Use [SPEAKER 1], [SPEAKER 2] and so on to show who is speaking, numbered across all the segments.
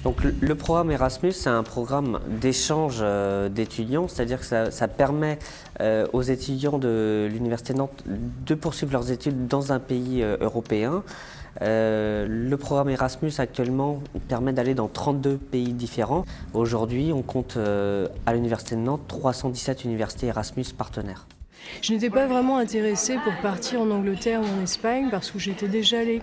[SPEAKER 1] Donc le programme Erasmus, c'est un programme d'échange d'étudiants, c'est-à-dire que ça permet aux étudiants de l'Université de Nantes de poursuivre leurs études dans un pays européen. Le programme Erasmus actuellement permet d'aller dans 32 pays différents. Aujourd'hui, on compte à l'Université de Nantes 317 universités Erasmus partenaires.
[SPEAKER 2] Je n'étais pas vraiment intéressée pour partir en Angleterre ou en Espagne parce que j'étais déjà allée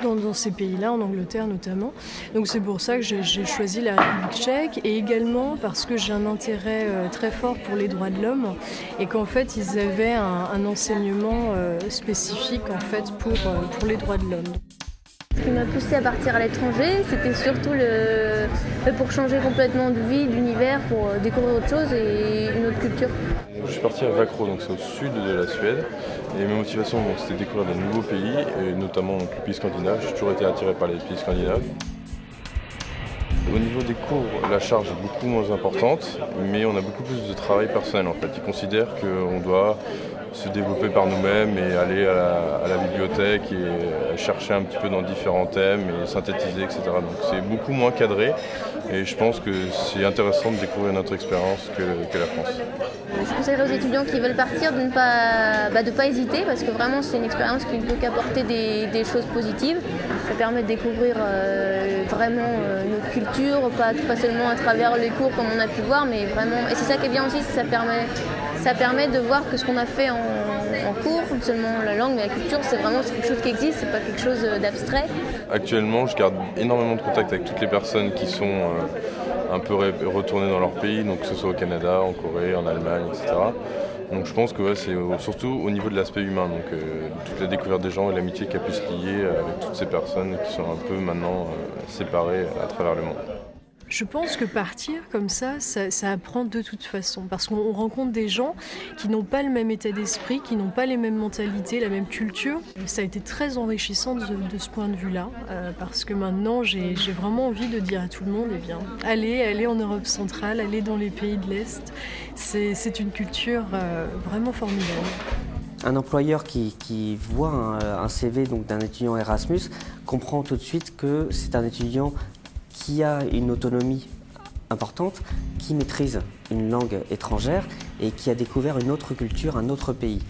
[SPEAKER 2] dans ces pays-là, en Angleterre notamment. Donc c'est pour ça que j'ai choisi la République tchèque et également parce que j'ai un intérêt très fort pour les droits de l'homme et qu'en fait ils avaient un enseignement spécifique en fait pour les droits de l'homme.
[SPEAKER 3] Ce qui m'a poussée à partir à l'étranger, c'était surtout pour changer complètement de vie, d'univers, pour découvrir autre chose et une autre culture.
[SPEAKER 4] Je suis parti à Vakro, donc c'est au sud de la Suède, et mes motivations c'était de découvrir de nouveaux pays, et notamment donc, les pays scandinaves. J'ai toujours été attiré par les pays scandinaves. Au niveau des cours, la charge est beaucoup moins importante, mais on a beaucoup plus de travail personnel en fait. Ils considèrent qu'on doit se développer par nous-mêmes et aller à la bibliothèque et chercher un petit peu dans différents thèmes et synthétiser, etc. Donc c'est beaucoup moins cadré et je pense que c'est intéressant de découvrir une autre expérience que la France.
[SPEAKER 3] Je conseille aux étudiants qui veulent partir de ne pas hésiter parce que vraiment c'est une expérience qui ne peut qu'apporter des choses positives. Ça permet de découvrir vraiment notre culture, pas seulement à travers les cours comme on a pu voir, mais vraiment, et c'est ça qui est bien aussi, ça permet de voir que ce qu'on a fait en cours, non seulement la langue mais la culture, c'est vraiment quelque chose qui existe, c'est pas quelque chose d'abstrait.
[SPEAKER 4] Actuellement, je garde énormément de contact avec toutes les personnes qui sont un peu retournées dans leur pays, donc que ce soit au Canada, en Corée, en Allemagne, etc. Donc je pense que ouais, c'est surtout au niveau de l'aspect humain, donc toute la découverte des gens et l'amitié qui a pu se lier avec toutes ces personnes qui sont un peu maintenant séparées à travers le monde.
[SPEAKER 2] Je pense que partir comme ça apprend de toute façon, parce qu'on rencontre des gens qui n'ont pas le même état d'esprit, qui n'ont pas les mêmes mentalités, la même culture. Ça a été très enrichissant de ce point de vue-là, parce que maintenant j'ai vraiment envie de dire à tout le monde, eh bien, allez en Europe centrale, allez dans les pays de l'Est. C'est une culture vraiment formidable.
[SPEAKER 1] Un employeur qui voit un CV d'un étudiant Erasmus comprend tout de suite que c'est un étudiant qui a une autonomie importante, qui maîtrise une langue étrangère et qui a découvert une autre culture, un autre pays.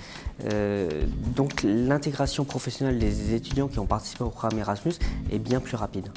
[SPEAKER 1] Donc l'intégration professionnelle des étudiants qui ont participé au programme Erasmus est bien plus rapide.